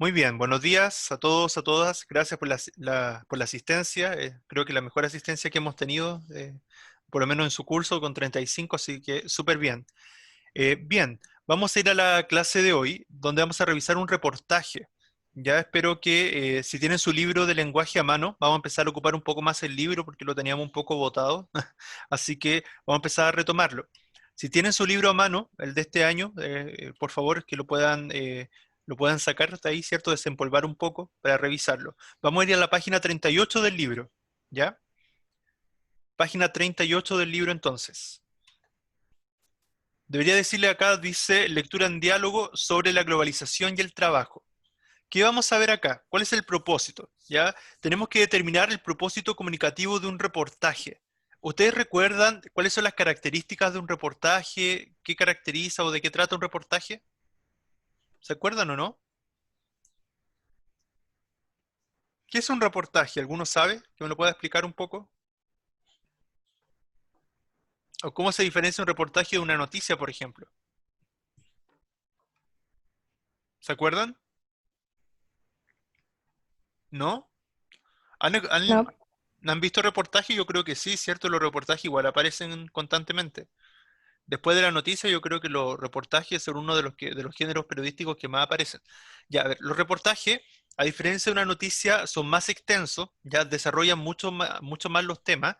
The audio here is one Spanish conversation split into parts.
Muy bien, buenos días a todos, a todas. Gracias por por la asistencia. Creo que la mejor asistencia que hemos tenido, por lo menos en su curso, con 35, así que súper bien. Bien, vamos a ir a la clase de hoy, donde vamos a revisar un reportaje. Ya espero que si tienen su libro de lenguaje a mano, vamos a empezar a ocupar un poco más el libro porque lo teníamos un poco botado, así que vamos a empezar a retomarlo. Si tienen su libro a mano, el de este año, por favor, que lo puedan sacar de ahí, ¿cierto? Desempolvar un poco para revisarlo. Vamos a ir a la página 38 del libro, ¿ya? Página 38 del libro entonces. Debería decirle acá, dice lectura en diálogo sobre la globalización y el trabajo. ¿Qué vamos a ver acá? ¿Cuál es el propósito? ¿Ya? Tenemos que determinar el propósito comunicativo de un reportaje. ¿Ustedes recuerdan cuáles son las características de un reportaje? ¿Qué caracteriza o de qué trata un reportaje? ¿Se acuerdan o no? ¿Qué es un reportaje? ¿Alguno sabe? ¿Que me lo pueda explicar un poco? ¿O cómo se diferencia un reportaje de una noticia, por ejemplo? ¿Se acuerdan? ¿No? No, ¿Han visto reportajes? Yo creo que sí, ¿cierto? Los reportajes igual aparecen constantemente. Después de la noticia, yo creo que los reportajes son uno de de los géneros periodísticos que más aparecen. Ya, a ver, los reportajes, a diferencia de una noticia, son más extensos, ya desarrollan mucho más los temas.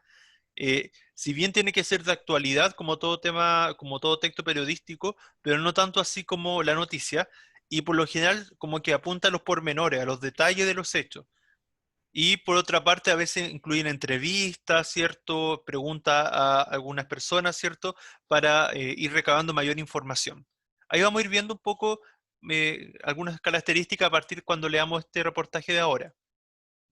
Si bien tiene que ser de actualidad, como todo tema, como todo texto periodístico, pero no tanto así como la noticia, y por lo general como que apunta a los pormenores, a los detalles de los hechos. Y por otra parte, a veces incluyen entrevistas, ¿cierto? Preguntas a algunas personas, ¿cierto? Para ir recabando mayor información. Ahí vamos a ir viendo un poco algunas características a partir cuando leamos este reportaje de ahora.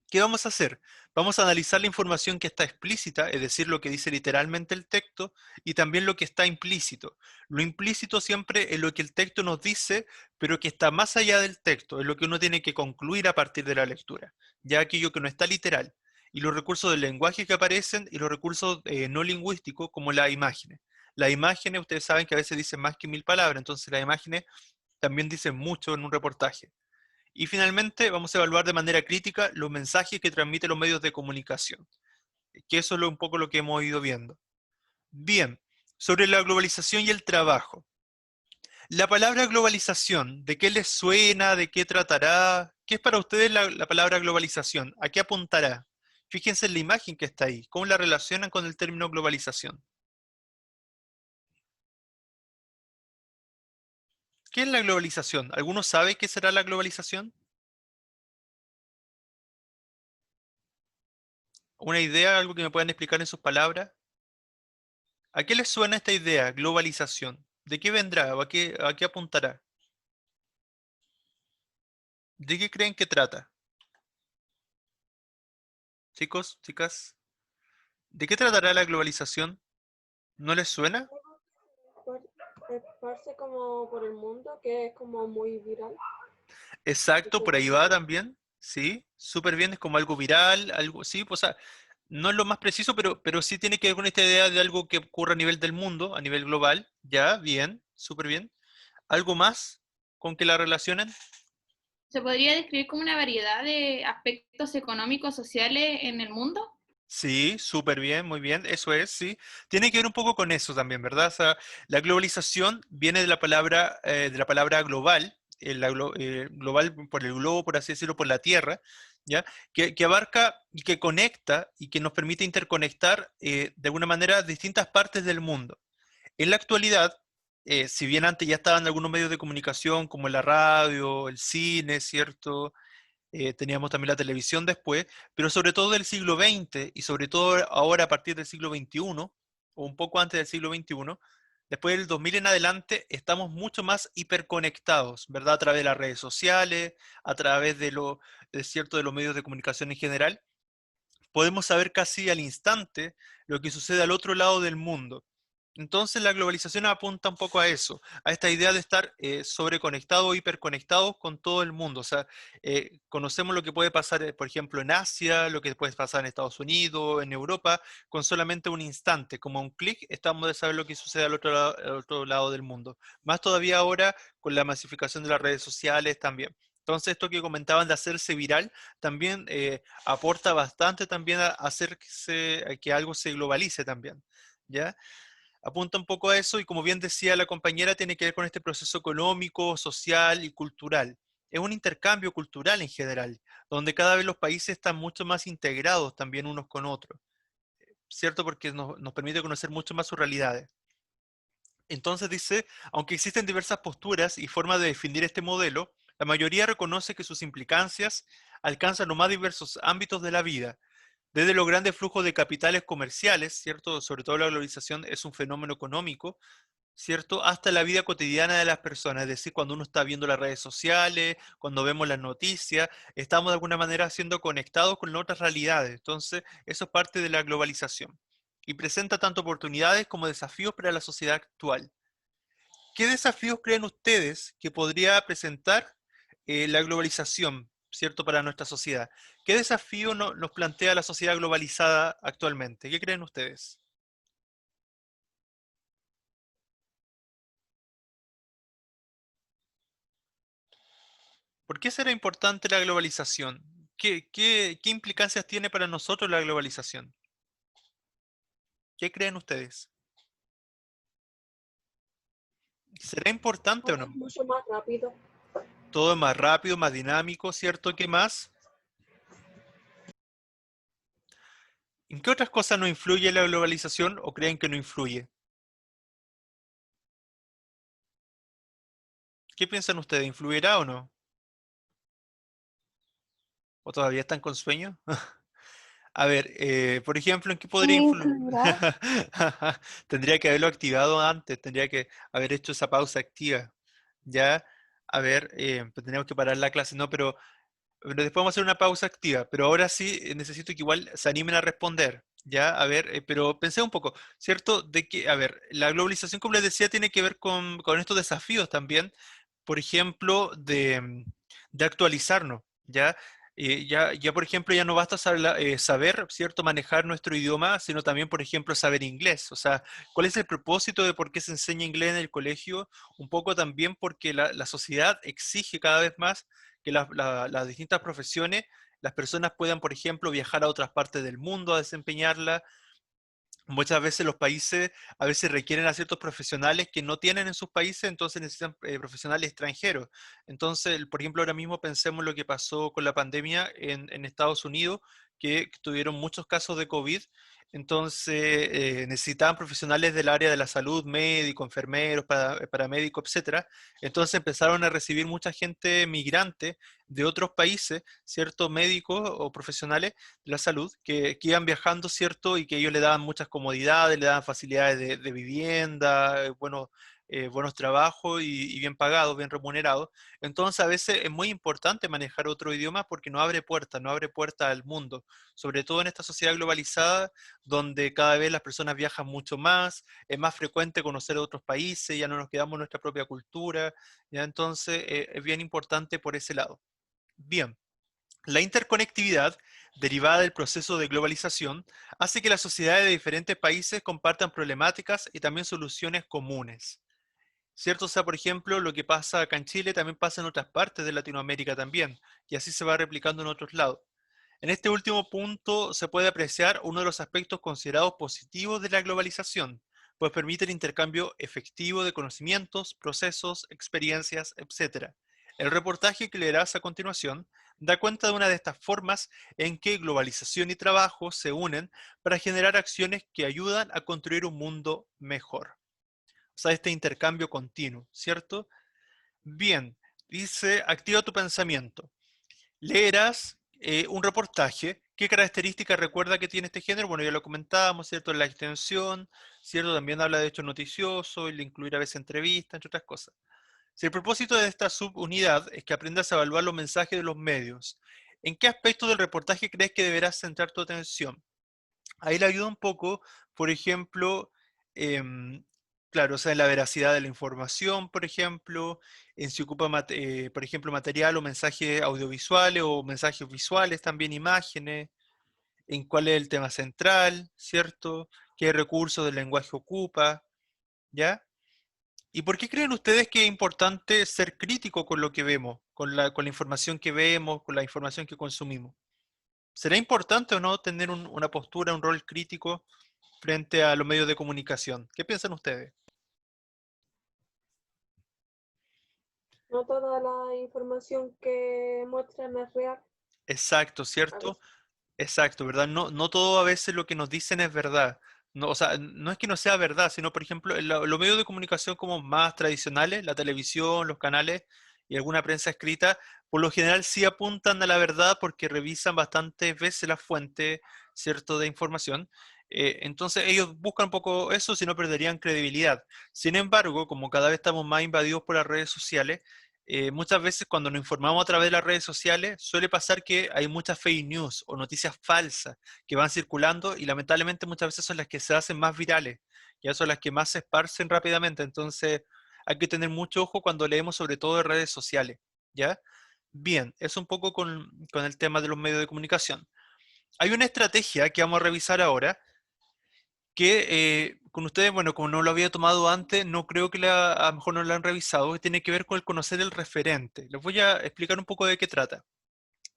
¿Qué vamos a hacer? Vamos a analizar la información que está explícita, es decir, lo que dice literalmente el texto, y también lo que está implícito. Lo implícito siempre es lo que el texto nos dice, pero que está más allá del texto, es lo que uno tiene que concluir a partir de la lectura, ya aquello que no está literal. Y los recursos del lenguaje que aparecen y los recursos no lingüísticos, como las imágenes. Las imágenes, ustedes saben que a veces dicen más que 1000 palabras, entonces las imágenes también dicen mucho en un reportaje. Y finalmente vamos a evaluar de manera crítica los mensajes que transmiten los medios de comunicación, que eso es un poco lo que hemos ido viendo. Bien, sobre la globalización y el trabajo. La palabra globalización, ¿de qué les suena? ¿De qué tratará? ¿Qué es para ustedes la palabra globalización? ¿A qué apuntará? Fíjense en la imagen que está ahí. ¿Cómo la relacionan con el término globalización? ¿Qué es la globalización? ¿Alguno sabe qué será la globalización? ¿Una idea, algo que me puedan explicar en sus palabras? ¿A qué les suena esta idea, globalización? ¿De qué vendrá o a qué apuntará? ¿De qué creen que trata? Chicos, chicas, ¿de qué tratará la globalización? ¿No les suena? por esparce como por el mundo, que es como muy viral. Exacto, Tipo por ahí como va que también. Sí, súper bien, es como algo viral, algo, sí, pues, o sea, no es lo más preciso, pero sí tiene que ver con esta idea de algo que ocurre a nivel del mundo, a nivel global. Ya, bien, súper bien. ¿Algo más con que la relacionen? ¿Se podría describir como una variedad de aspectos económicos, sociales en el mundo? Sí, súper bien, muy bien, eso es, sí. Tiene que ver un poco con eso también, ¿verdad? O sea, la globalización viene de la palabra global, global por el globo, por así decirlo, por la Tierra, ¿ya? Que abarca y que conecta y que nos permite interconectar de alguna manera distintas partes del mundo. En la actualidad, si bien antes ya estaban algunos medios de comunicación como la radio, el cine, ¿cierto? Teníamos también la televisión después, pero sobre todo del siglo XX y sobre todo ahora a partir del siglo XXI, o un poco antes del siglo XXI, después del 2000 en adelante, estamos mucho más hiperconectados, ¿verdad? A través de las redes sociales, a través de los medios de comunicación en general, podemos saber casi al instante lo que sucede al otro lado del mundo. Entonces la globalización apunta un poco a eso, a esta idea de estar sobreconectados, hiperconectados con todo el mundo. O sea, conocemos lo que puede pasar, por ejemplo, en Asia, lo que puede pasar en Estados Unidos, en Europa, con solamente un instante, como un clic, estamos de saber lo que sucede al otro lado del mundo. Más todavía ahora con la masificación de las redes sociales también. Entonces, esto que comentaban de hacerse viral también aporta bastante también a hacer a que algo se globalice también, ¿ya? Apunta un poco a eso y como bien decía la compañera, tiene que ver con este proceso económico, social y cultural. Es un intercambio cultural en general, donde cada vez los países están mucho más integrados también unos con otros, ¿cierto? Porque nos permite conocer mucho más sus realidades. Entonces dice, aunque existen diversas posturas y formas de definir este modelo, la mayoría reconoce que sus implicancias alcanzan los más diversos ámbitos de la vida, desde los grandes flujos de capitales comerciales, ¿cierto? Sobre todo la globalización es un fenómeno económico, ¿cierto? Hasta la vida cotidiana de las personas, es decir, cuando uno está viendo las redes sociales, cuando vemos las noticias, estamos de alguna manera siendo conectados con otras realidades. Entonces, eso es parte de la globalización. Y presenta tanto oportunidades como desafíos para la sociedad actual. ¿Qué desafíos creen ustedes que podría presentar la globalización, ¿cierto?, para nuestra sociedad? ¿Qué desafío nos plantea la sociedad globalizada actualmente? ¿Qué creen ustedes? ¿Por qué será importante la globalización? ¿Qué implicancias tiene para nosotros la globalización? ¿Qué creen ustedes? ¿Será importante o Todo no? es mucho más rápido. Todo es más rápido, más dinámico, ¿cierto? ¿Qué más? ¿En qué otras cosas no influye la globalización o creen que no influye? ¿Qué piensan ustedes? ¿Influirá o no? ¿O todavía están con sueño? A ver, por ejemplo, ¿en qué podría influir? ¿Influirá? Tendría que haberlo activado antes, tendría que haber hecho esa pausa activa. Ya, a ver, pues tenemos que parar la clase, ¿no? Pero después vamos a hacer una pausa activa. Pero ahora sí necesito que igual se animen a responder. Ya, a ver, pero pensé un poco, ¿cierto? De que, a ver, la globalización, como les decía, tiene que ver con estos desafíos también, por ejemplo, de actualizarnos, ¿ya? Ya, por ejemplo, ya no basta saber, ¿cierto?, manejar nuestro idioma, sino también, por ejemplo, saber inglés. O sea, ¿cuál es el propósito de por qué se enseña inglés en el colegio? Un poco también porque la sociedad exige cada vez más que las distintas profesiones, las personas puedan, por ejemplo, viajar a otras partes del mundo a desempeñarla. Muchas veces los países a veces requieren a ciertos profesionales que no tienen en sus países, entonces necesitan profesionales extranjeros. Entonces, por ejemplo, ahora mismo pensemos lo que pasó con la pandemia en Estados Unidos, que tuvieron muchos casos de COVID, entonces necesitaban profesionales del área de la salud, médicos, enfermeros, paramédicos, etcétera. Entonces empezaron a recibir mucha gente migrante de otros países, ciertos médicos o profesionales de la salud, que iban viajando, ¿cierto? Y que ellos le daban muchas comodidades, le daban facilidades de vivienda, buenos trabajos y bien pagados, bien remunerados. Entonces, a veces es muy importante manejar otro idioma porque no abre puertas al mundo, sobre todo en esta sociedad globalizada, donde cada vez las personas viajan mucho más, es más frecuente conocer otros países, ya no nos quedamos en nuestra propia cultura, ya entonces es bien importante por ese lado. Bien. La interconectividad, derivada del proceso de globalización, hace que las sociedades de diferentes países compartan problemáticas y también soluciones comunes. ¿Cierto? O sea, por ejemplo, lo que pasa acá en Chile también pasa en otras partes de Latinoamérica también, y así se va replicando en otros lados. En este último punto se puede apreciar uno de los aspectos considerados positivos de la globalización, pues permite el intercambio efectivo de conocimientos, procesos, experiencias, etc. El reportaje que leerás a continuación da cuenta de una de estas formas en que globalización y trabajo se unen para generar acciones que ayudan a construir un mundo mejor. O sea, este intercambio continuo, ¿cierto? Bien, dice, activa tu pensamiento. Leerás un reportaje. ¿Qué características recuerda que tiene este género? Bueno, ya lo comentábamos, ¿cierto? La extensión, ¿cierto? También habla de hechos noticiosos, y le incluir a veces entrevistas, entre otras cosas. Si el propósito de esta subunidad es que aprendas a evaluar los mensajes de los medios, ¿en qué aspecto del reportaje crees que deberás centrar tu atención? Ahí le ayuda un poco, por ejemplo, em, claro, o sea, en la veracidad de la información, por ejemplo, en si ocupa, por ejemplo, material o mensajes audiovisuales o mensajes visuales, también imágenes, en cuál es el tema central, ¿cierto? ¿Qué recursos del lenguaje ocupa? ¿Ya? ¿Y por qué creen ustedes que es importante ser crítico con lo que vemos, con la información que vemos, con la información que consumimos? ¿Será importante o no tener una postura, un rol crítico frente a los medios de comunicación? ¿Qué piensan ustedes? No toda la información que muestran es real. Exacto, A ¿cierto? veces. Exacto, ¿verdad? No, no todo a veces lo que nos dicen es verdad. No, o sea, no es que no sea verdad, sino, por ejemplo, los medios de comunicación como más tradicionales, la televisión, los canales y alguna prensa escrita, por lo general sí apuntan a la verdad porque revisan bastantes veces la fuente, ¿cierto?, de información. Entonces ellos buscan un poco eso, si no perderían credibilidad. Sin embargo, como cada vez estamos más invadidos por las redes sociales, muchas veces cuando nos informamos a través de las redes sociales, suele pasar que hay muchas fake news o noticias falsas que van circulando y lamentablemente muchas veces son las que se hacen más virales, ya son las que más se esparcen rápidamente. Entonces hay que tener mucho ojo cuando leemos sobre todo de redes sociales, ¿ya? Bien, eso un poco con el tema de los medios de comunicación. Hay una estrategia que vamos a revisar ahora que con ustedes, bueno, como no lo había tomado antes, no creo que a lo mejor no la han revisado, que tiene que ver con el conocer el referente. Les voy a explicar un poco de qué trata.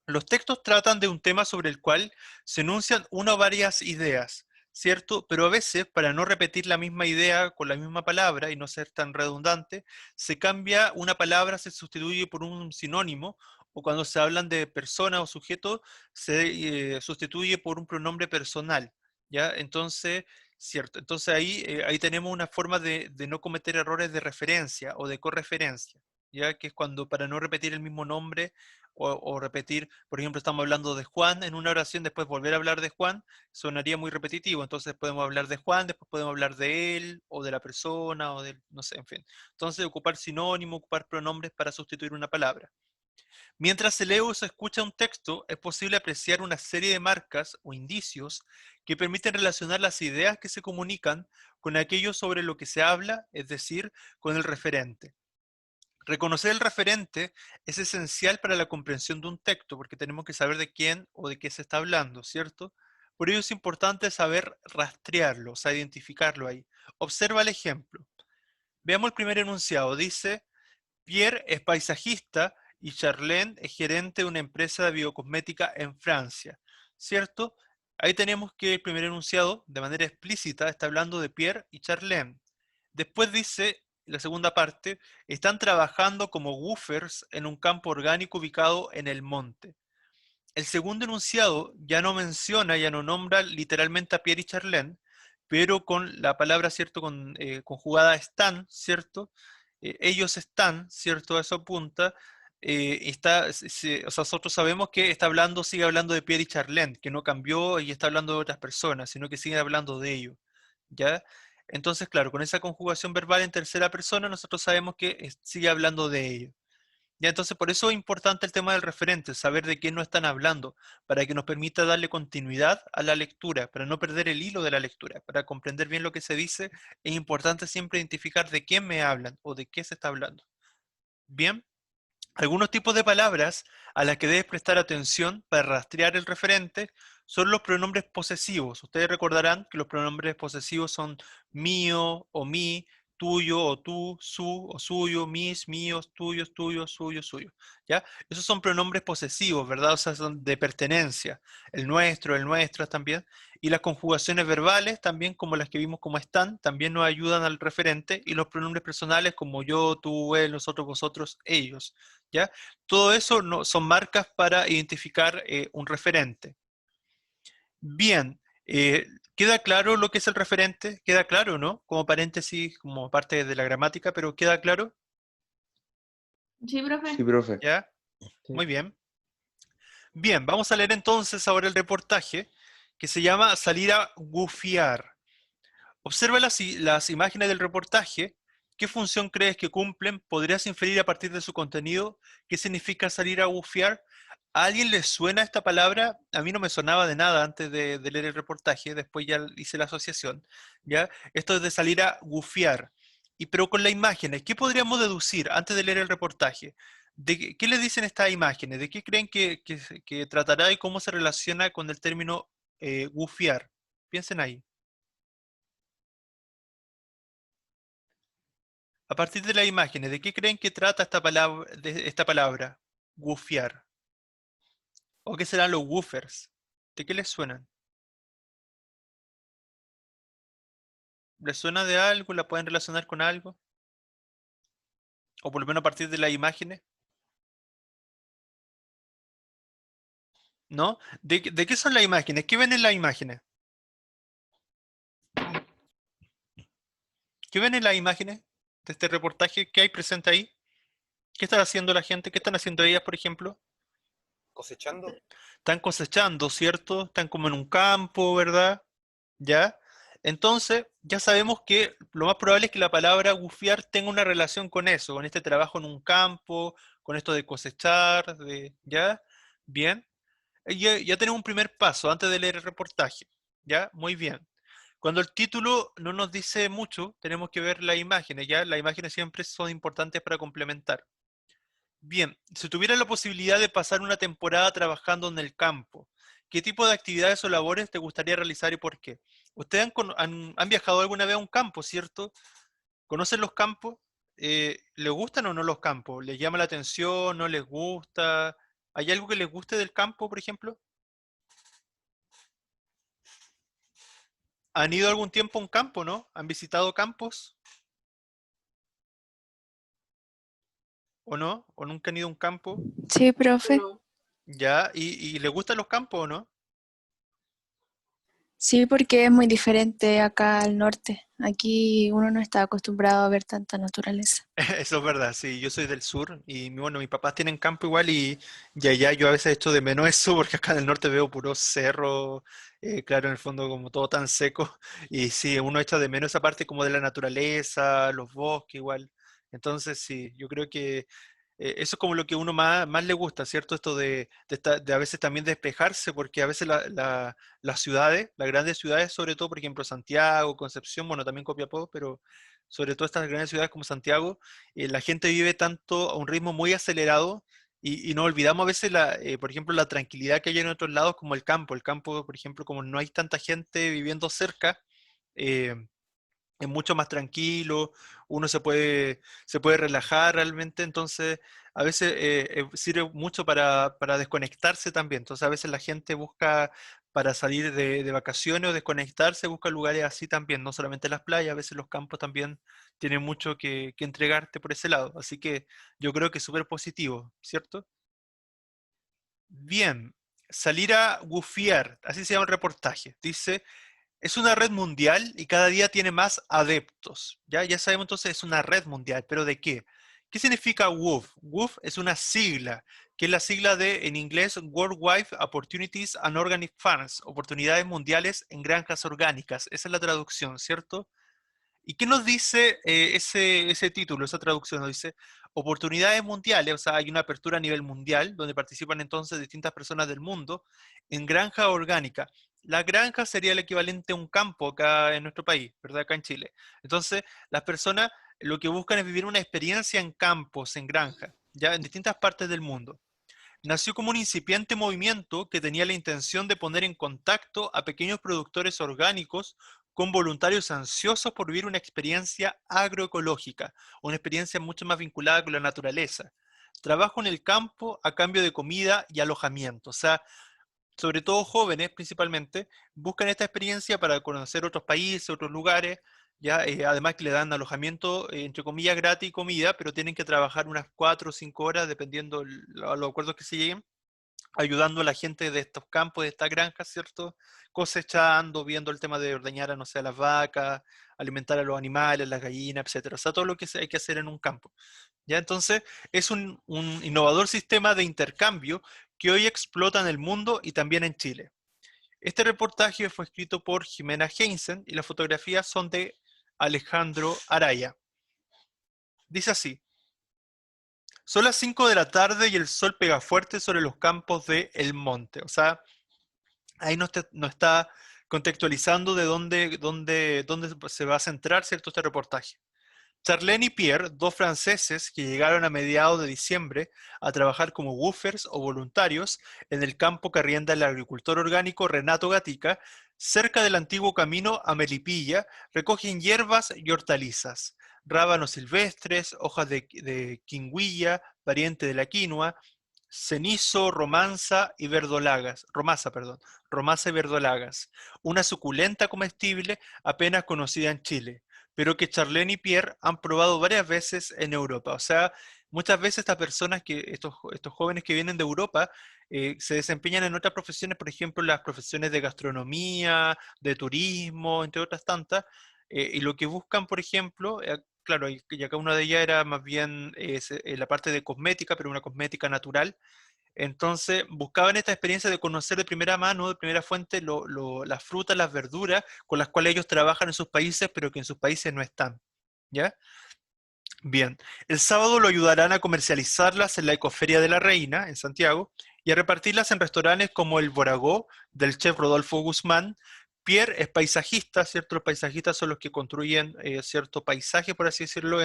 Los textos tratan de un tema sobre el cual se enuncian una o varias ideas, ¿cierto? Pero a veces, para no repetir la misma idea con la misma palabra y no ser tan redundante, se cambia una palabra, se sustituye por un sinónimo, o cuando se hablan de persona o sujeto, se sustituye por un pronombre personal, ¿ya? Entonces, cierto. Entonces ahí tenemos una forma de no cometer errores de referencia o de correferencia, ¿ya? Que es cuando para no repetir el mismo nombre o repetir, por ejemplo, estamos hablando de Juan en una oración, después volver a hablar de Juan, sonaría muy repetitivo. Entonces podemos hablar de Juan, después podemos hablar de él, o de la persona, o de, no sé, en fin. Entonces ocupar sinónimo, ocupar pronombres para sustituir una palabra. Mientras se lee o se escucha un texto, es posible apreciar una serie de marcas o indicios que permiten relacionar las ideas que se comunican con aquello sobre lo que se habla, es decir, con el referente. Reconocer el referente es esencial para la comprensión de un texto, porque tenemos que saber de quién o de qué se está hablando, ¿cierto? Por ello es importante saber rastrearlo, o sea, identificarlo ahí. Observa el ejemplo. Veamos el primer enunciado. Dice, Pierre es paisajista y Charlene es gerente de una empresa de biocosmética en Francia, ¿cierto? Ahí tenemos que el primer enunciado, de manera explícita, está hablando de Pierre y Charlene. Después dice, la segunda parte, están trabajando como woofers en un campo orgánico ubicado en el monte. El segundo enunciado ya no menciona, ya no nombra literalmente a Pierre y Charlene, pero con la palabra, ¿cierto? Conjugada están, ¿cierto? Ellos están, ¿cierto? A eso apunta. O sea, nosotros sabemos que está hablando, sigue hablando de Pierre y Charlene, que no cambió y está hablando de otras personas, sino que sigue hablando de ellos, ¿ya? Entonces, claro, con esa conjugación verbal en tercera persona, nosotros sabemos que sigue hablando de ellos. Ya, entonces por eso es importante el tema del referente, saber de qué no están hablando, para que nos permita darle continuidad a la lectura, para no perder el hilo de la lectura, para comprender bien lo que se dice, es importante siempre identificar de quién me hablan o de qué se está hablando. Bien, algunos tipos de palabras a las que debes prestar atención para rastrear el referente son los pronombres posesivos. Ustedes recordarán que los pronombres posesivos son mío o mí, tuyo o tú, su o suyo, mis, míos, tuyos, tuyos, suyo, suyo. ¿Ya? Esos son pronombres posesivos, ¿verdad? O sea, son de pertenencia. El nuestro también. Y las conjugaciones verbales, también como las que vimos como están, también nos ayudan al referente. Y los pronombres personales como yo, tú, él, nosotros, vosotros, ellos. ¿Ya? Todo eso no, son marcas para identificar un referente. Bien, ¿queda claro lo que es el referente? ¿Queda claro, no? Como paréntesis, como parte de la gramática, pero ¿queda claro? Sí, profe. Sí, profe. ¿Ya? Sí. Muy bien. Bien, vamos a leer entonces ahora el reportaje que se llama Salir a gufiar. Observa las imágenes del reportaje. ¿Qué función crees que cumplen? ¿Podrías inferir a partir de su contenido qué significa salir a bucear? ¿A alguien le suena esta palabra? A mí no me sonaba de nada antes de leer el reportaje, después ya hice la asociación, ¿ya? Esto es de salir a gufiar. Pero con las imágenes, ¿qué podríamos deducir antes de leer el reportaje? ¿Qué le dicen estas imágenes? ¿De qué creen que tratará y cómo se relaciona con el término gufiar? Piensen ahí. A partir de las imágenes, ¿de qué creen que trata esta palabra? Woofear. ¿O qué serán los woofers? ¿De qué les suenan? ¿Les suena de algo? ¿La pueden relacionar con algo? O por lo menos a partir de las imágenes. ¿No? ¿De qué son las imágenes? ¿Qué ven en las imágenes? ¿Qué ven en las imágenes de este reportaje? ¿Qué hay presente ahí? ¿Qué está haciendo la gente? ¿Qué están haciendo ellas, por ejemplo? Cosechando. Están cosechando, ¿cierto? Están como en un campo, ¿verdad? ¿Ya? Entonces, ya sabemos que lo más probable es que la palabra gufiar tenga una relación con eso, con este trabajo en un campo, con esto de cosechar, ¿ya? Bien. Ya tenemos un primer paso antes de leer el reportaje, ¿ya? Muy bien. Cuando el título no nos dice mucho, tenemos que ver las imágenes, ¿ya? Las imágenes siempre son importantes para complementar. Bien, si tuviera la posibilidad de pasar una temporada trabajando en el campo, ¿qué tipo de actividades o labores te gustaría realizar y por qué? ¿Ustedes han viajado alguna vez a un campo, cierto? ¿Conocen los campos? ¿Les gustan o no los campos? ¿Les llama la atención? ¿No les gusta? ¿Hay algo que les guste del campo, por ejemplo? ¿Han ido algún tiempo a un campo, no? ¿Han visitado campos? ¿O no? ¿O nunca han ido a un campo? Sí, profe. No. ¿Ya? ¿Y les gustan los campos o no? Sí, porque es muy diferente acá al norte. Aquí uno no está acostumbrado a ver tanta naturaleza. Eso es verdad, sí, yo soy del sur y bueno, mis papás tienen campo igual y allá yo a veces echo de menos eso porque acá en el norte veo puro cerro, claro, en el fondo como todo tan seco y sí, uno echa de menos esa parte como de la naturaleza, los bosques igual. Entonces sí, yo creo que eso es como lo que uno más le gusta, ¿cierto? Esto de a veces también despejarse, porque a veces las ciudades, las grandes ciudades, sobre todo, por ejemplo, Santiago, Concepción, bueno, también Copiapó, pero sobre todo estas grandes ciudades como Santiago, la gente vive tanto a un ritmo muy acelerado y nos olvidamos a veces, por ejemplo, la tranquilidad que hay en otros lados, como el campo. El campo, por ejemplo, como no hay tanta gente viviendo cerca, eh, es mucho más tranquilo, uno se puede relajar realmente, entonces a veces sirve mucho para desconectarse también. Entonces a veces la gente busca para salir de vacaciones o desconectarse, busca lugares así también, no solamente las playas, a veces los campos también tienen mucho que entregarte por ese lado. Así que yo creo que es súper positivo, ¿cierto? Bien, salir a gufiar, así se llama el reportaje. Dice, es una red mundial y cada día tiene más adeptos. Ya sabemos entonces es una red mundial, pero ¿de qué? ¿Qué significa WOOF? WOOF es una sigla, que es la sigla de, en inglés, Worldwide Opportunities and Organic Farms, oportunidades mundiales en granjas orgánicas. Esa es la traducción, ¿cierto? ¿Y qué nos dice ese título, esa traducción? Nos dice oportunidades mundiales, o sea, hay una apertura a nivel mundial donde participan entonces distintas personas del mundo en granja orgánica. La granja sería el equivalente a un campo acá en nuestro país, ¿verdad? Acá en Chile. Entonces, las personas lo que buscan es vivir una experiencia en campos, en granja, ya en distintas partes del mundo. Nació como un incipiente movimiento que tenía la intención de poner en contacto a pequeños productores orgánicos con voluntarios ansiosos por vivir una experiencia agroecológica, una experiencia mucho más vinculada con la naturaleza. Trabajo en el campo a cambio de comida y alojamiento. O sea, sobre todo jóvenes principalmente, buscan esta experiencia para conocer otros países, otros lugares, ya además que le dan alojamiento, entre comillas, gratis y comida, pero tienen que trabajar unas 4 o 5 horas, dependiendo a los acuerdos que se lleguen, ayudando a la gente de estos campos, de estas granjas, ¿cierto? Cosechando, viendo el tema de ordeñar, no sé, a las vacas, alimentar a los animales, las gallinas, etcétera. O sea, todo lo que hay que hacer en un campo. ¿Ya? Entonces, es un innovador sistema de intercambio que hoy explota en el mundo y también en Chile. Este reportaje fue escrito por Jimena Heinzen y las fotografías son de Alejandro Araya. Dice así, son las 5 de la tarde y el sol pega fuerte sobre los campos de El Monte. O sea, ahí nos está contextualizando de dónde se va a centrar, ¿cierto?, este reportaje. Charlene y Pierre, dos franceses que llegaron a mediados de diciembre a trabajar como woofers o voluntarios en el campo que arrienda el agricultor orgánico Renato Gatica, cerca del antiguo camino a Melipilla, recogen hierbas y hortalizas. rábanos silvestres, hojas de quinguilla, pariente de la quinoa, cenizo, romasa y verdolagas, romasa y verdolagas, una suculenta comestible apenas conocida en Chile, pero que Charlene y Pierre han probado varias veces en Europa. O sea, muchas veces estas personas, estos jóvenes que vienen de Europa, se desempeñan en otras profesiones, por ejemplo, las profesiones de gastronomía, de turismo, entre otras tantas, y lo que buscan, por ejemplo, claro, y acá una de ellas era más bien la parte de cosmética, pero una cosmética natural. Entonces buscaban esta experiencia de conocer de primera mano, de primera fuente, las frutas, las verduras con las cuales ellos trabajan en sus países, pero que en sus países no están. ¿Ya? Bien, el sábado lo ayudarán a comercializarlas en la Ecoferia de la Reina, en Santiago, y a repartirlas en restaurantes como el Boragó, del chef Rodolfo Guzmán. Pierre es paisajista, ¿cierto? Los paisajistas son los que construyen cierto paisaje, por así decirlo,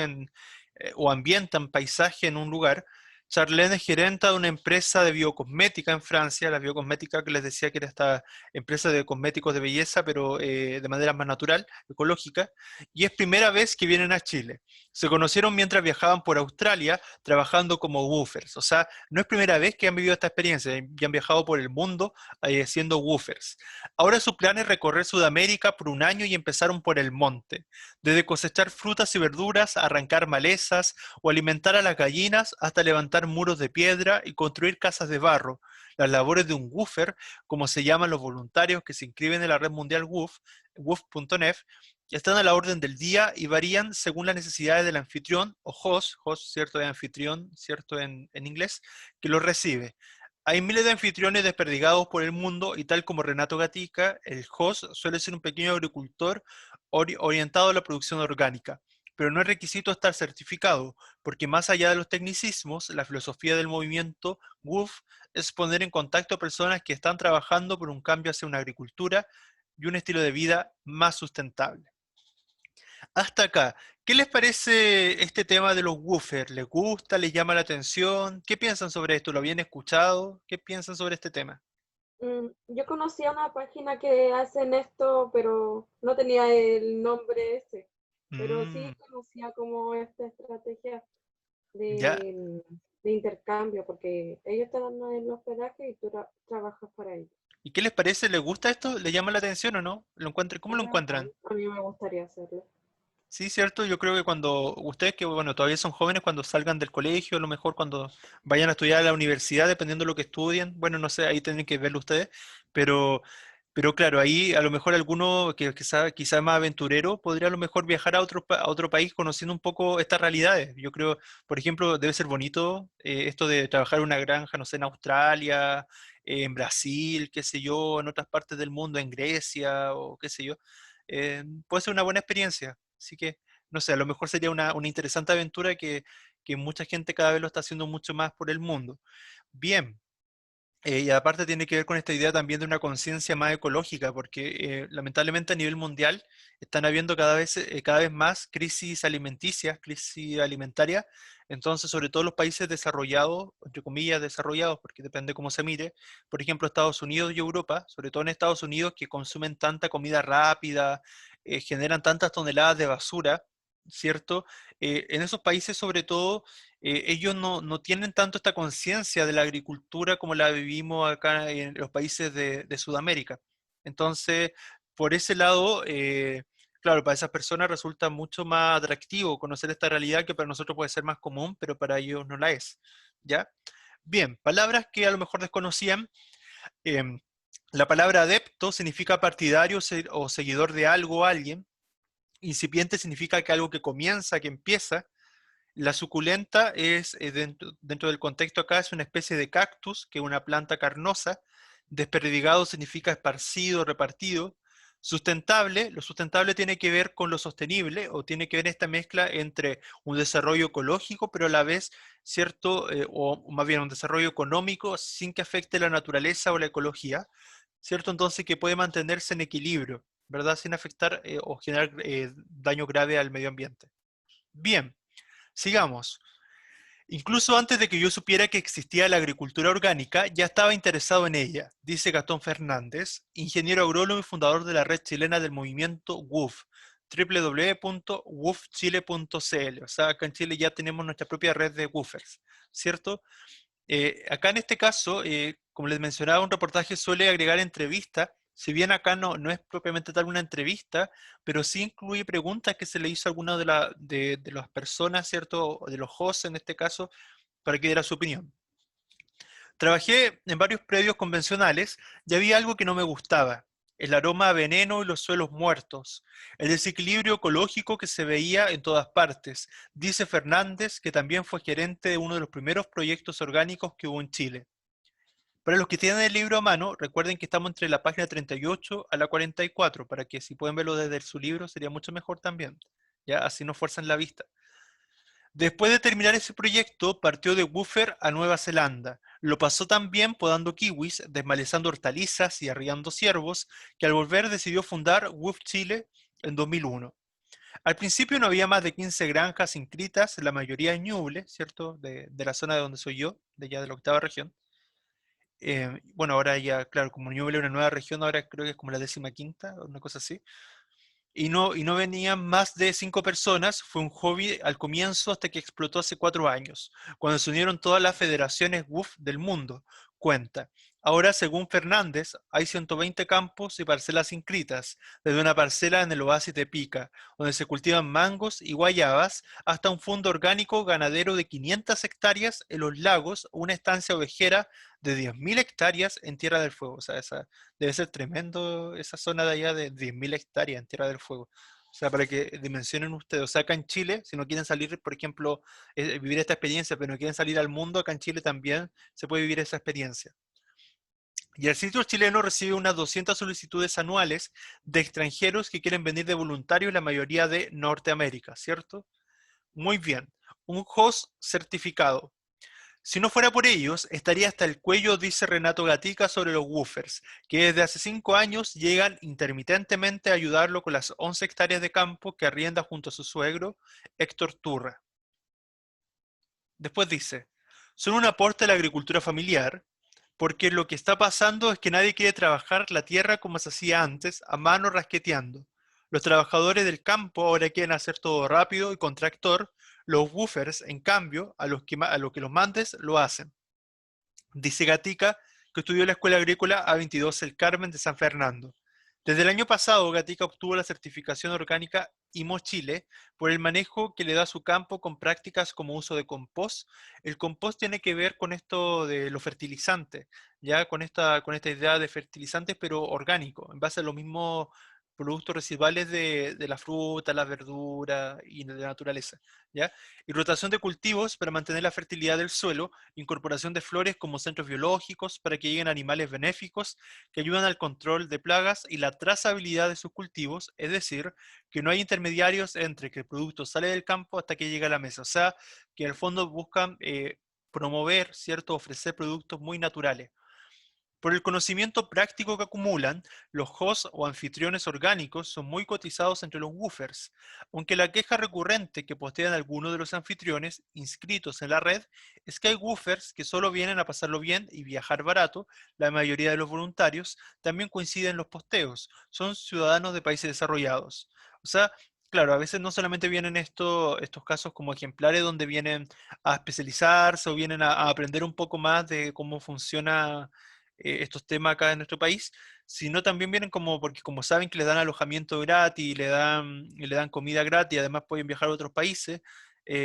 o ambientan paisaje en un lugar. Charlene es gerenta de una empresa de biocosmética en Francia, la biocosmética que les decía que era esta empresa de cosméticos de belleza, pero de manera más natural, ecológica, y es primera vez que vienen a Chile. Se conocieron mientras viajaban por Australia trabajando como woofers. O sea, no es primera vez que han vivido esta experiencia, ya han viajado por el mundo siendo woofers. Ahora su plan es recorrer Sudamérica por un año y empezaron por el monte. Desde cosechar frutas y verduras, arrancar malezas o alimentar a las gallinas hasta levantar muros de piedra y construir casas de barro. Las labores de un woofer, como se llaman los voluntarios que se inscriben en la red mundial WOOF, woof.net, están a la orden del día y varían según las necesidades del anfitrión o host, ¿cierto? De anfitrión, ¿cierto? En inglés, que lo recibe. Hay miles de anfitriones desperdigados por el mundo y tal como Renato Gatica, el host suele ser un pequeño agricultor orientado a la producción orgánica. Pero no es requisito estar certificado, porque más allá de los tecnicismos, la filosofía del movimiento WOOF es poner en contacto a personas que están trabajando por un cambio hacia una agricultura y un estilo de vida más sustentable. Hasta acá, ¿qué les parece este tema de los woofers? ¿Les gusta? ¿Les llama la atención? ¿Qué piensan sobre esto? ¿Lo habían escuchado? ¿Qué piensan sobre este tema? Yo conocía una página que hacen esto, pero no tenía el nombre ese. Pero sí Mm, conocía como esta estrategia ya. de intercambio, porque ellos te dan el hospedaje y tú trabajas para ellos. ¿Y qué les parece? ¿Les gusta esto? ¿Les llama la atención o no? ¿Cómo lo encuentran? A mí me gustaría hacerlo. Sí, cierto, yo creo que cuando ustedes que, bueno, todavía son jóvenes, cuando salgan del colegio, a lo mejor cuando vayan a estudiar a la universidad, dependiendo de lo que estudien, bueno, no sé, ahí tienen que verlo ustedes, pero, pero claro, ahí a lo mejor alguno que sabe, quizá más aventurero podría a lo mejor viajar a otro país conociendo un poco estas realidades. Yo creo, por ejemplo, debe ser bonito esto de trabajar en una granja, no sé, en Australia, en Brasil, qué sé yo, en otras partes del mundo, en Grecia o qué sé yo. Puede ser una buena experiencia. Así que, no sé, a lo mejor sería una interesante aventura que mucha gente cada vez lo está haciendo mucho más por el mundo. Bien, y aparte tiene que ver con esta idea también de una conciencia más ecológica, porque lamentablemente a nivel mundial están habiendo cada vez más crisis alimenticias, crisis alimentaria. Entonces, sobre todo los países desarrollados, entre comillas desarrollados, porque depende cómo se mire, por ejemplo, Estados Unidos y Europa, sobre todo en Estados Unidos, que consumen tanta comida rápida, generan tantas toneladas de basura, ¿cierto? En esos países, sobre todo, ellos no tienen tanto esta conciencia de la agricultura como la vivimos acá en los países de Sudamérica. Entonces, por ese lado, claro, para esas personas resulta mucho más atractivo conocer esta realidad que para nosotros puede ser más común, pero para ellos no la es. ¿Ya? Bien, palabras que a lo mejor desconocían. em, la palabra adepto significa partidario o seguidor de algo o alguien. Incipiente significa que algo que comienza, que empieza. La suculenta es, dentro del contexto acá, es una especie de cactus, que es una planta carnosa. Desperdigado significa esparcido, repartido. Sustentable, lo sustentable tiene que ver con lo sostenible, o tiene que ver esta mezcla entre un desarrollo ecológico, pero a la vez, cierto, o más bien un desarrollo económico sin que afecte la naturaleza o la ecología, ¿cierto? Entonces que puede mantenerse en equilibrio, ¿verdad? Sin afectar o generar daño grave al medio ambiente. Bien. Sigamos. Incluso antes de que yo supiera que existía la agricultura orgánica, ya estaba interesado en ella, dice Gastón Fernández, ingeniero agrónomo y fundador de la red chilena del movimiento WOOF, www.woofchile.cl. O sea, acá en Chile ya tenemos nuestra propia red de woofers, ¿cierto? Acá en este caso, como les mencionaba, un reportaje suele agregar entrevistas, si bien acá no es propiamente tal una entrevista, pero sí incluye preguntas que se le hizo a alguna de las personas, ¿cierto? O de los hosts en este caso, para que diera su opinión. Trabajé en varios predios convencionales y había algo que no me gustaba: el aroma a veneno y los suelos muertos, el desequilibrio ecológico que se veía en todas partes, dice Fernández, que también fue gerente de uno de los primeros proyectos orgánicos que hubo en Chile. Para los que tienen el libro a mano, recuerden que estamos entre la página 38 a la 44, para que si pueden verlo desde su libro sería mucho mejor también, ya así no fuerzan la vista. Después de terminar ese proyecto, partió de Woofer a Nueva Zelanda. Lo pasó tan bien podando kiwis, desmalezando hortalizas y arriando ciervos, que al volver decidió fundar Woof Chile en 2001. Al principio no había más de 15 granjas inscritas, la mayoría en Ñuble, ¿cierto? De la zona de donde soy yo, de allá de la octava región. Bueno, ahora ya, claro, como Ñuble es una nueva región, ahora creo que es como la 15ª, una cosa así. Y no venían más de 5 personas, fue un hobby al comienzo hasta que explotó hace 4 años, cuando se unieron todas las federaciones WUF del mundo, cuenta. Ahora, según Fernández, hay 120 campos y parcelas inscritas, desde una parcela en el oasis de Pica, donde se cultivan mangos y guayabas, hasta un fondo orgánico ganadero de 500 hectáreas en los lagos, una estancia ovejera de 10.000 hectáreas en Tierra del Fuego. O sea, debe ser tremendo esa zona de allá de 10.000 hectáreas en Tierra del Fuego. O sea, para que dimensionen ustedes. O sea, acá en Chile, si no quieren salir, por ejemplo, vivir esta experiencia, pero no quieren salir al mundo, acá en Chile también se puede vivir esa experiencia. Y el sitio chileno recibe unas 200 solicitudes anuales de extranjeros que quieren venir de voluntarios, la mayoría de Norteamérica, ¿cierto? Muy bien. Un host certificado. Si no fuera por ellos, estaría hasta el cuello, dice Renato Gatica sobre los woofers, que desde hace 5 años llegan intermitentemente a ayudarlo con las 11 hectáreas de campo que arrienda junto a su suegro, Héctor Turra. Después dice, son un aporte a la agricultura familiar, porque lo que está pasando es que nadie quiere trabajar la tierra como se hacía antes, a mano rasqueteando. Los trabajadores del campo ahora quieren hacer todo rápido y con tractor. Los woofers, en cambio, a lo que los mandes, lo hacen. Dice Gatica, que estudió en la Escuela Agrícola A22 El Carmen de San Fernando. Desde el año pasado, Gatica obtuvo la certificación orgánica IMO Chile por el manejo que le da a su campo con prácticas como uso de compost. El compost tiene que ver con esto de los fertilizantes, ya con esta idea de fertilizantes, pero orgánico, en base a los mismos productos residuales de la fruta, la verdura y de la naturaleza, ¿ya? Y rotación de cultivos para mantener la fertilidad del suelo, incorporación de flores como centros biológicos para que lleguen animales benéficos que ayudan al control de plagas y la trazabilidad de sus cultivos, es decir, que no hay intermediarios entre que el producto sale del campo hasta que llega a la mesa. O sea, que en el fondo buscan promover, ¿cierto? Ofrecer productos muy naturales. Por el conocimiento práctico que acumulan, los hosts o anfitriones orgánicos son muy cotizados entre los woofers, aunque la queja recurrente que postean algunos de los anfitriones inscritos en la red es que hay woofers que solo vienen a pasarlo bien y viajar barato. La mayoría de los voluntarios también coinciden en los posteos, son ciudadanos de países desarrollados. O sea, claro, a veces no solamente vienen estos casos como ejemplares donde vienen a especializarse o vienen a aprender un poco más de cómo funciona estos temas acá en nuestro país, sino también vienen porque como saben que les dan alojamiento gratis y le dan comida gratis, además pueden viajar a otros países,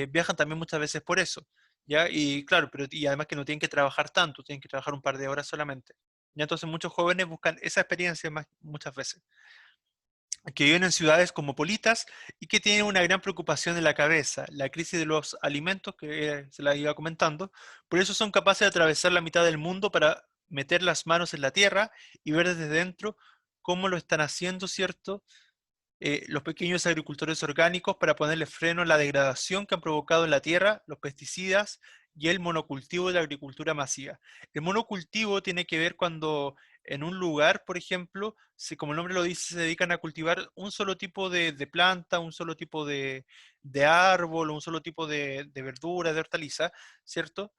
viajan también muchas veces por eso, ¿ya? Y claro, y además que no tienen que trabajar tanto, tienen que trabajar un par de horas solamente. ¿Ya? Entonces muchos jóvenes buscan esa experiencia muchas veces, que viven en ciudades cosmopolitas y que tienen una gran preocupación en la cabeza, la crisis de los alimentos que se la iba comentando. Por eso son capaces de atravesar la mitad del mundo para meter las manos en la tierra y ver desde dentro cómo lo están haciendo, ¿cierto? Los pequeños agricultores orgánicos para ponerle freno a la degradación que han provocado en la tierra los pesticidas y el monocultivo de la agricultura masiva. El monocultivo tiene que ver cuando en un lugar, por ejemplo, como el nombre lo dice, se dedican a cultivar un solo tipo de planta, un solo tipo de árbol, un solo tipo de verdura, de hortaliza, ¿cierto?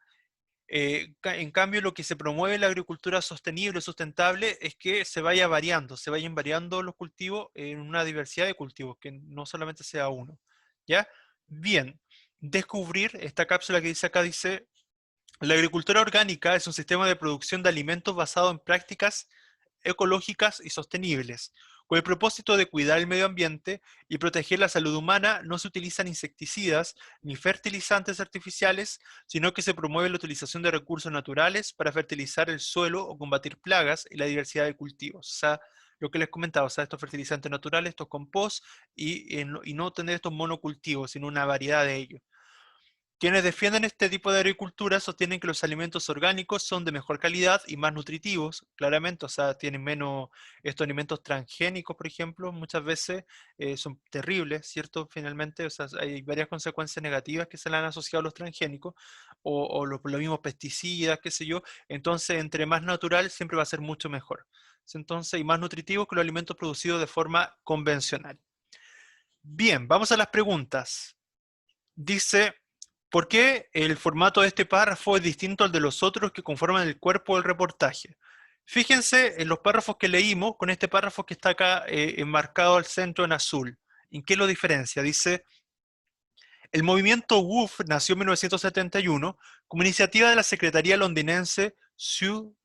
En cambio, lo que se promueve en la agricultura sostenible, sustentable, es que se vayan variando los cultivos en una diversidad de cultivos, que no solamente sea uno. ¿Ya? Bien, descubrir, esta cápsula que dice acá dice, la agricultura orgánica es un sistema de producción de alimentos basado en prácticas ecológicas y sostenibles. Con el propósito de cuidar el medio ambiente y proteger la salud humana, no se utilizan insecticidas ni fertilizantes artificiales, sino que se promueve la utilización de recursos naturales para fertilizar el suelo o combatir plagas y la diversidad de cultivos. O sea, lo que les comentaba, o sea, estos fertilizantes naturales, estos compost, y no tener estos monocultivos, sino una variedad de ellos. Quienes defienden este tipo de agricultura sostienen que los alimentos orgánicos son de mejor calidad y más nutritivos, claramente, o sea, tienen menos, estos alimentos transgénicos, por ejemplo, muchas veces son terribles, ¿cierto? Finalmente, o sea, hay varias consecuencias negativas que se le han asociado a los transgénicos, o los mismos pesticidas, qué sé yo, entonces entre más natural siempre va a ser mucho mejor. Entonces, y más nutritivo que los alimentos producidos de forma convencional. Bien, vamos a las preguntas. Dice, ¿por qué el formato de este párrafo es distinto al de los otros que conforman el cuerpo del reportaje? Fíjense en los párrafos que leímos con este párrafo que está acá enmarcado al centro en azul. ¿En qué lo diferencia? Dice, el movimiento WOOF nació en 1971 como iniciativa de la Secretaría londinense Sue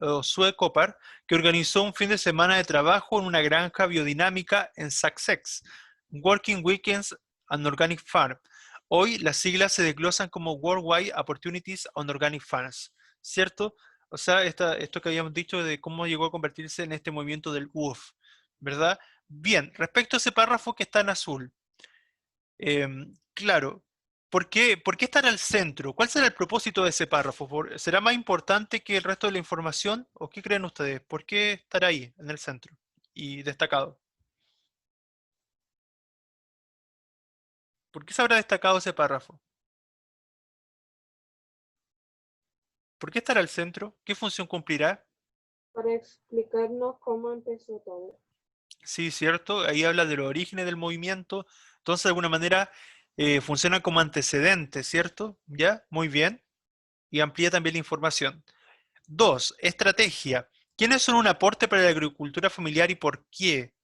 Copper, que organizó un fin de semana de trabajo en una granja biodinámica en Sussex, Working Weekends and Organic Farm. Hoy las siglas se desglosan como Worldwide Opportunities on Organic Farms, ¿cierto? O sea, esto que habíamos dicho de cómo llegó a convertirse en este movimiento del WOOF, ¿verdad? Bien, respecto a ese párrafo que está en azul, claro, ¿por qué estar al centro? ¿Cuál será el propósito de ese párrafo? ¿Será más importante que el resto de la información? ¿O qué creen ustedes? ¿Por qué estar ahí, en el centro y destacado? ¿Por qué se habrá destacado ese párrafo? ¿Por qué estar al centro? ¿Qué función cumplirá? Para explicarnos cómo empezó todo. Sí, cierto, ahí habla de los orígenes del movimiento, entonces de alguna manera funciona como antecedente, ¿cierto? ¿Ya? Muy bien. Y amplía también la información. 2. Estrategia. ¿Quiénes son un aporte para la agricultura familiar y por qué?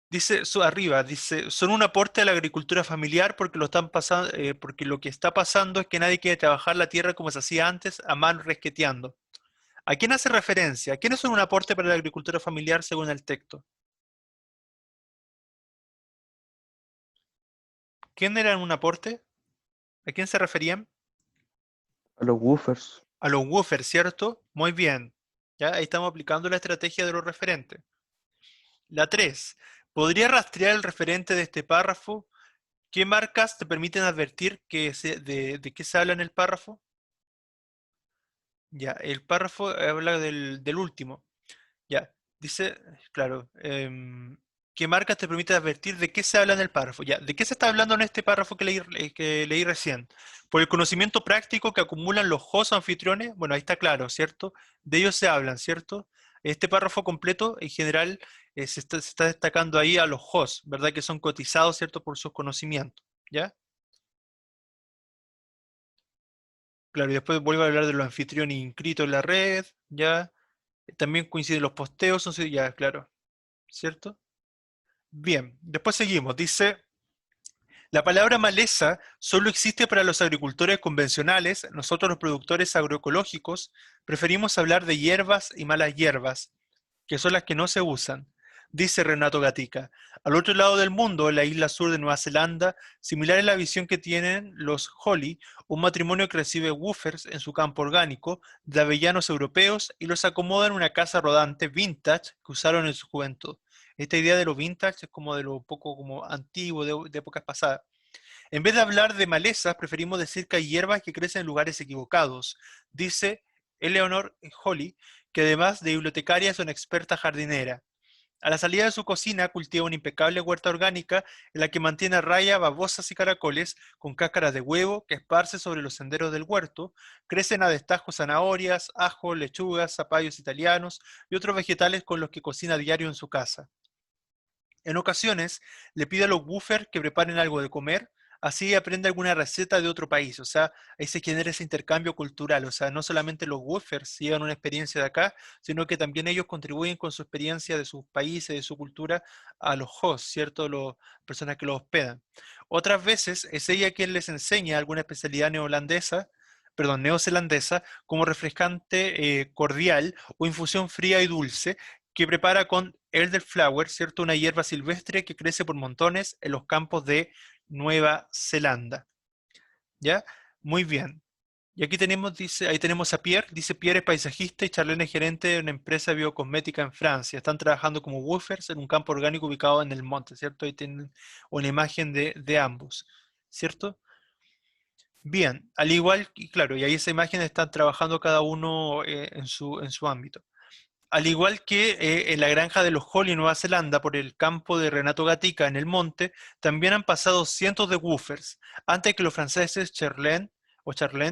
Dice arriba, dice, son un aporte a la agricultura familiar porque porque lo que está pasando es que nadie quiere trabajar la tierra como se hacía antes, a mano resqueteando. ¿A quién hace referencia? ¿Quiénes son un aporte para la agricultura familiar según el texto? ¿Quién era un aporte? ¿A quién se referían? A los woofers. A los woofers, ¿cierto? Muy bien. ¿Ya? Ahí estamos aplicando la estrategia de los referentes. La 3. ¿Podría rastrear el referente de este párrafo? ¿Qué marcas te permiten advertir de qué se habla en el párrafo? Ya, el párrafo habla del último. Ya, dice, claro, ¿qué marcas te permiten advertir de qué se habla en el párrafo? Ya, ¿de qué se está hablando en este párrafo que leí recién? Por el conocimiento práctico que acumulan los hosts anfitriones, bueno, ahí está claro, ¿cierto? De ellos se hablan, ¿cierto? Este párrafo completo, en general, se está destacando ahí a los hosts, ¿verdad? Que son cotizados, ¿cierto? Por sus conocimientos, ¿ya? Claro, y después vuelvo a hablar de los anfitriones inscritos en la red, ¿ya? También coinciden los posteos, ya, claro, ¿cierto? Bien, después seguimos. Dice, la palabra maleza solo existe para los agricultores convencionales. Nosotros los productores agroecológicos preferimos hablar de hierbas y malas hierbas, que son las que no se usan. Dice Renato Gatica. Al otro lado del mundo, en la isla sur de Nueva Zelanda, similar es la visión que tienen los Holly, un matrimonio que recibe woofers en su campo orgánico de avellanos europeos y los acomoda en una casa rodante vintage que usaron en su juventud. Esta idea de lo vintage es como de lo poco como antiguo, de épocas pasadas. En vez de hablar de malezas, preferimos decir que hay hierbas que crecen en lugares equivocados. Dice Eleanor Holly, que además de bibliotecaria es una experta jardinera. A la salida de su cocina cultiva una impecable huerta orgánica en la que mantiene a raya babosas y caracoles con cáscaras de huevo que esparce sobre los senderos del huerto. Crecen a destajo zanahorias, ajo, lechugas, zapallos italianos y otros vegetales con los que cocina a diario en su casa. En ocasiones le pide a los woofers que preparen algo de comer, así aprende alguna receta de otro país, o sea, ahí se genera ese intercambio cultural, o sea, no solamente los woofers llevan una experiencia de acá, sino que también ellos contribuyen con su experiencia de sus países, de su cultura, a los hosts, ¿cierto? Las personas que los hospedan. Otras veces es ella quien les enseña alguna especialidad neozelandesa, como refrescante cordial o infusión fría y dulce, que prepara con elderflower, ¿cierto? Una hierba silvestre que crece por montones en los campos de Nueva Zelanda. ¿Ya? Muy bien. Y aquí tenemos, dice, ahí tenemos a Pierre. Dice Pierre es paisajista y Charlene es gerente de una empresa biocosmética en Francia. Están trabajando como woofers en un campo orgánico ubicado en el monte, ¿cierto? Ahí tienen una imagen de ambos, ¿cierto? Bien, al igual, y claro, y ahí esa imagen están trabajando cada uno en su ámbito. Al igual que en la granja de los Holly, Nueva Zelanda, por el campo de Renato Gatica en el monte, también han pasado cientos de woofers, antes que los franceses Charlene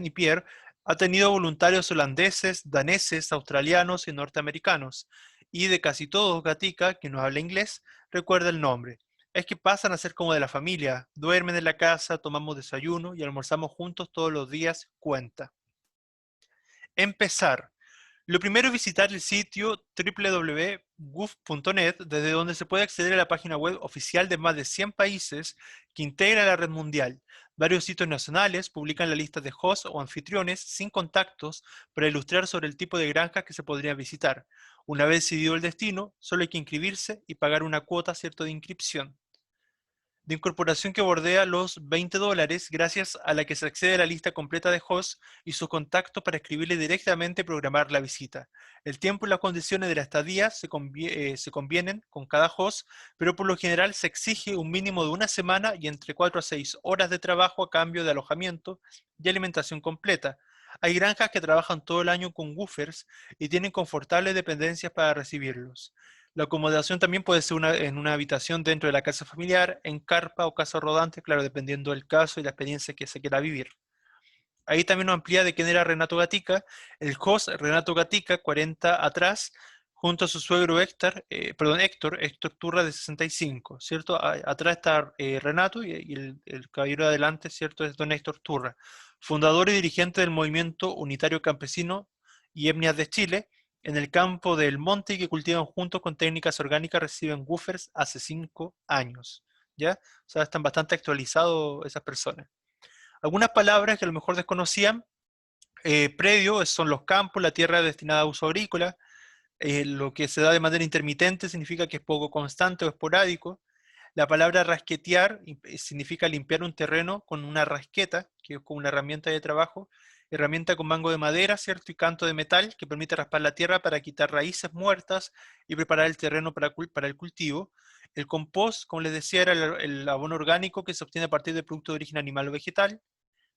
y Pierre, ha tenido voluntarios holandeses, daneses, australianos y norteamericanos. Y de casi todos, Gatica, que no habla inglés, recuerda el nombre. Es que pasan a ser como de la familia, duermen en la casa, tomamos desayuno y almorzamos juntos todos los días, cuenta. Empezar. Lo primero es visitar el sitio www.woof.net, desde donde se puede acceder a la página web oficial de más de 100 países que integra la red mundial. Varios sitios nacionales publican la lista de hosts o anfitriones sin contactos para ilustrar sobre el tipo de granjas que se podría visitar. Una vez decidido el destino, solo hay que inscribirse y pagar una cuota, ¿cierto?, de inscripción, de incorporación que bordea los $20, gracias a la que se accede a la lista completa de hosts y sus contactos para escribirle directamente y programar la visita. El tiempo y las condiciones de la estadía se convienen con cada host, pero por lo general se exige un mínimo de una semana y entre 4 a 6 horas de trabajo a cambio de alojamiento y alimentación completa. Hay granjas que trabajan todo el año con woofers y tienen confortables dependencias para recibirlos. La acomodación también puede ser en una habitación dentro de la casa familiar, en carpa o casa rodante, claro, dependiendo del caso y la experiencia que se quiera vivir. Ahí también nos amplía de quién era Renato Gatica. El host Renato Gatica, 40 atrás, junto a su suegro Héctor Turra de 65, ¿cierto? Atrás está Renato y el caballero de adelante, ¿cierto? Es don Héctor Turra, fundador y dirigente del movimiento unitario campesino y etnias de Chile. En el campo del monte que cultivan juntos con técnicas orgánicas reciben woofers hace 5 años, ¿ya? O sea, están bastante actualizados esas personas. Algunas palabras que a lo mejor desconocían, predio son los campos, la tierra destinada a uso agrícola. Lo que se da de manera intermitente significa que es poco constante o esporádico. La palabra rasquetear significa limpiar un terreno con una rasqueta, que es como una herramienta de trabajo, herramienta con mango de madera, ¿cierto? Y canto de metal, que permite raspar la tierra para quitar raíces muertas y preparar el terreno para el cultivo. El compost, como les decía, era el abono orgánico que se obtiene a partir de productos de origen animal o vegetal.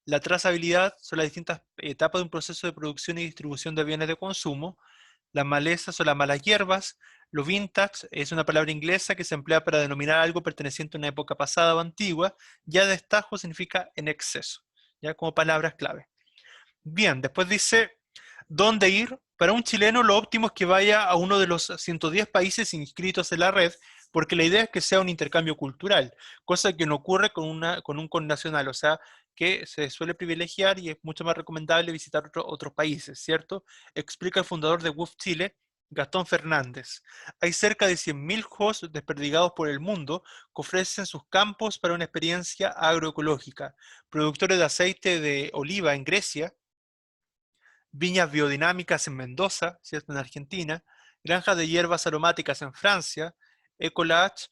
La trazabilidad son las distintas etapas de un proceso de producción y distribución de bienes de consumo. Las malezas o las malas hierbas. Lo vintage es una palabra inglesa que se emplea para denominar algo perteneciente a una época pasada o antigua. Ya destajo significa en exceso, ya como palabras clave. Bien, después dice, ¿dónde ir? Para un chileno lo óptimo es que vaya a uno de los 110 países inscritos en la red, porque la idea es que sea un intercambio cultural, cosa que no ocurre con un connacional, o sea, que se suele privilegiar y es mucho más recomendable visitar otros países, ¿cierto? Explica el fundador de WOOF Chile, Gastón Fernández. Hay cerca de 100.000 hosts desperdigados por el mundo que ofrecen sus campos para una experiencia agroecológica. Productores de aceite de oliva en Grecia, viñas biodinámicas en Mendoza, ¿cierto?, en Argentina, granjas de hierbas aromáticas en Francia, Ecolodge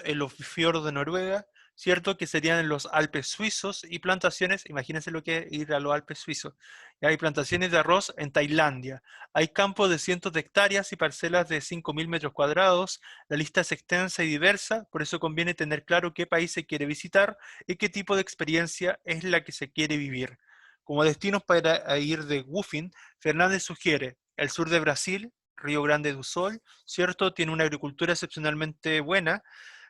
en los fiordos de Noruega, ¿cierto?, que serían en los Alpes suizos, y plantaciones, imagínense lo que es ir a los Alpes suizos, y hay plantaciones de arroz en Tailandia, hay campos de cientos de hectáreas y parcelas de 5.000 metros cuadrados, la lista es extensa y diversa, por eso conviene tener claro qué país se quiere visitar y qué tipo de experiencia es la que se quiere vivir. Como destinos para ir de woofing, Fernández sugiere el sur de Brasil, Río Grande do Sul, ¿cierto? Tiene una agricultura excepcionalmente buena,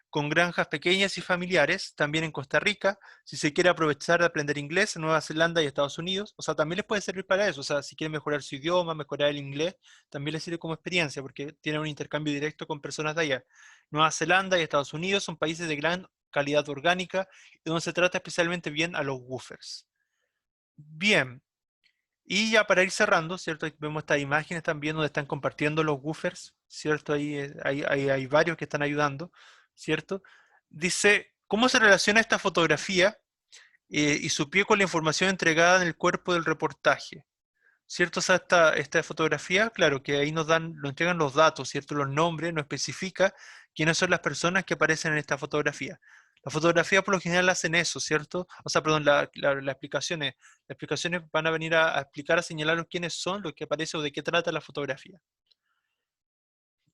con granjas pequeñas y familiares, también en Costa Rica, si se quiere aprovechar de aprender inglés en Nueva Zelanda y Estados Unidos, o sea, también les puede servir para eso, o sea, si quieren mejorar su idioma, mejorar el inglés, también les sirve como experiencia, porque tienen un intercambio directo con personas de allá. Nueva Zelanda y Estados Unidos son países de gran calidad orgánica, y donde se trata especialmente bien a los woofers. Bien, y ya para ir cerrando, ¿cierto? Vemos estas imágenes también donde están compartiendo los woofers, ¿cierto? Ahí hay varios que están ayudando, ¿cierto? Dice, ¿cómo se relaciona esta fotografía y su pie con la información entregada en el cuerpo del reportaje? ¿Cierto? O sea, esta fotografía, claro, que ahí nos entregan los datos, ¿cierto? Los nombres, nos especifica quiénes son las personas que aparecen en esta fotografía. Las fotografías por lo general hacen eso, ¿cierto? O sea, perdón, las explicaciones van a venir a explicar, a señalar quiénes son, los que aparecen o de qué trata la fotografía.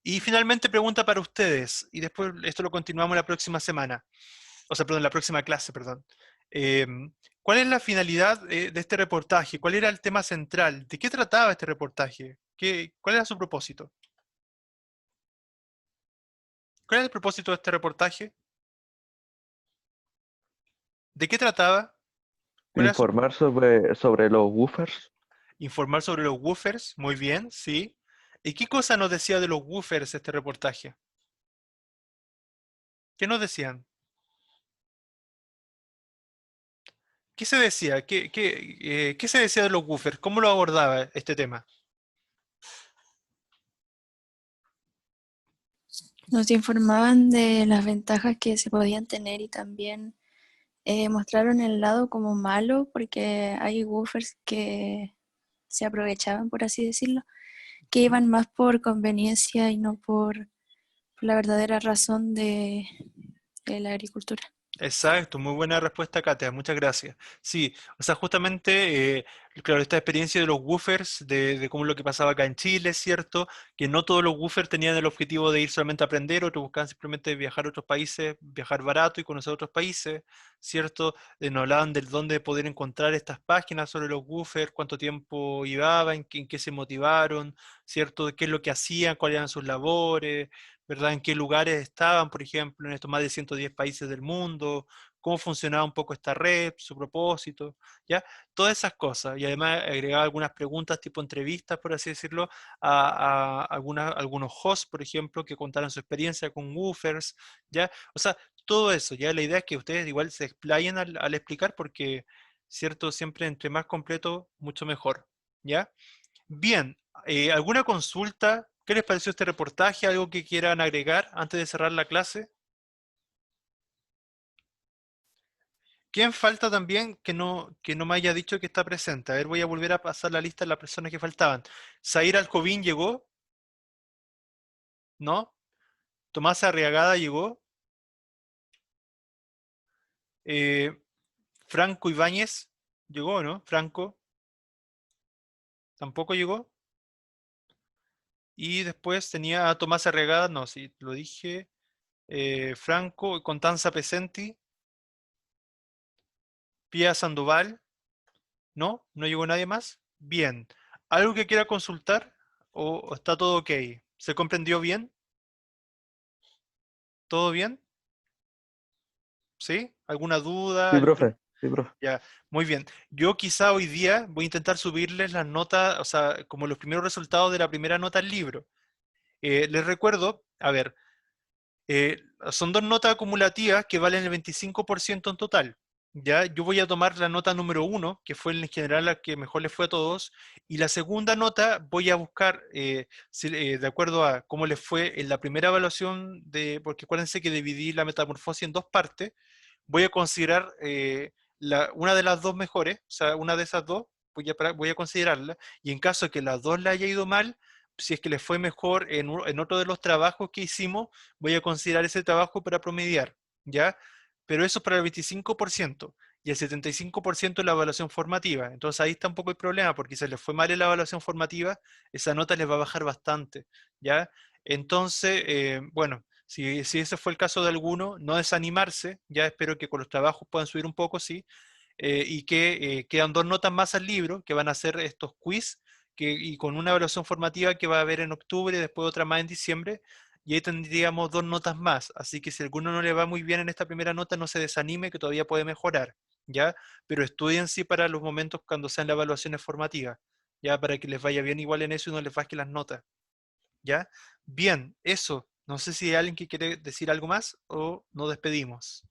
Y finalmente pregunta para ustedes, y después esto lo continuamos la próxima semana, o sea, perdón, la próxima clase, perdón. ¿Cuál es la finalidad de este reportaje? ¿Cuál era el tema central? ¿De qué trataba este reportaje? ¿Cuál era su propósito? ¿Cuál era el propósito de este reportaje? ¿De qué trataba? ¿Cuál era Informar sobre los woofers. informar sobre los woofers? Muy bien, sí. ¿Y qué cosa nos decía de los woofers este reportaje? ¿Qué nos decían? ¿Qué se decía? ¿Qué se decía de los woofers? ¿Cómo lo abordaba este tema? Nos informaban de las ventajas que se podían tener y también mostraron el lado como malo porque hay woofers que se aprovechaban, por así decirlo, que iban más por conveniencia y no por la verdadera razón de la agricultura. Exacto, muy buena respuesta, Katia, muchas gracias. Sí, o sea, justamente, claro, esta experiencia de los woofers, de cómo lo que pasaba acá en Chile, es cierto, que no todos los woofers tenían el objetivo de ir solamente a aprender, otros buscaban simplemente viajar a otros países, viajar barato y conocer otros países, ¿cierto? Nos hablaban del dónde poder encontrar estas páginas sobre los woofers, cuánto tiempo llevaban, en qué se motivaron, ¿cierto? ¿Qué es lo que hacían, cuáles eran sus labores, ¿verdad? En qué lugares estaban, por ejemplo, en estos más de 110 países del mundo, cómo funcionaba un poco esta red, su propósito, ¿ya? Todas esas cosas. Y además agregaba algunas preguntas tipo entrevistas, por así decirlo, a algunos hosts, por ejemplo, que contaran su experiencia con woofers, ¿ya? O sea, todo eso, ¿ya? La idea es que ustedes igual se explayen al explicar porque, ¿cierto? Siempre entre más completo, mucho mejor, ¿ya? Bien, ¿alguna consulta? ¿Qué les pareció este reportaje? ¿Algo que quieran agregar antes de cerrar la clase? ¿Quién falta también que no me haya dicho que está presente? A ver, voy a volver a pasar la lista de las personas que faltaban. ¿Zair Alcobín llegó? ¿No? ¿Tomás Arriagada llegó? Eh, ¿Franco Ibáñez llegó, no? ¿Franco tampoco llegó? Y después tenía a Tomás Arriagada, no, sí, lo dije. Franco, Constanza Pesenti, Pía Sandoval. ¿No? ¿No llegó nadie más? Bien. ¿Algo que quiera consultar? ¿O está todo ok? ¿Se comprendió bien? ¿Todo bien? ¿Sí? ¿Alguna duda? Sí, profe. Sí, profe. Ya, muy bien. Yo quizá hoy día voy a intentar subirles las notas, o sea, como los primeros resultados de la primera nota al libro. Les recuerdo, a ver, son dos notas acumulativas que valen el 25% en total. ¿Ya? Yo voy a tomar la nota número 1, que fue en general la que mejor les fue a todos, y la segunda nota voy a buscar, de acuerdo a cómo les fue en la primera evaluación, porque acuérdense que dividí la metamorfosis en dos partes, voy a considerar una de las dos mejores, o sea, una de esas dos, voy a considerarla, y en caso de que las dos le haya ido mal, si es que les fue mejor en otro de los trabajos que hicimos, voy a considerar ese trabajo para promediar, ¿ya? Pero eso es para el 25%, y el 75% es la evaluación formativa. Entonces ahí está un poco el problema, porque si se les fue mal en la evaluación formativa, esa nota les va a bajar bastante, ¿ya? Entonces, bueno, si ese fue el caso de alguno, no desanimarse, ya espero que con los trabajos puedan subir un poco, sí, y que quedan dos notas más al libro, que van a ser estos quiz, y con una evaluación formativa que va a haber en octubre, después otra más en diciembre, y ahí tendríamos dos notas más. Así que si a alguno no le va muy bien en esta primera nota, no se desanime, que todavía puede mejorar, ¿ya? Pero estudien sí para los momentos cuando sean las evaluaciones formativas, ¿ya? Para que les vaya bien igual en eso y no les baje las notas, ¿ya? Bien, eso. No sé si hay alguien que quiere decir algo más o nos despedimos.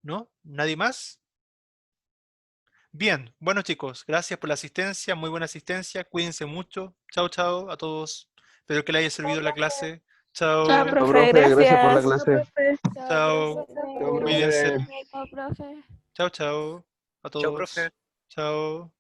¿No? ¿Nadie más? Bien, bueno chicos, gracias por la asistencia, muy buena asistencia, cuídense mucho. Chao, chao a todos. Espero que les haya servido la clase. Chao, Chao, Chao, profe, profe, gracias por la gracias. clase. chao, Chao, cuídense. profe. Chao, profe. Chao, chao a Chao, profe. todos. Chao.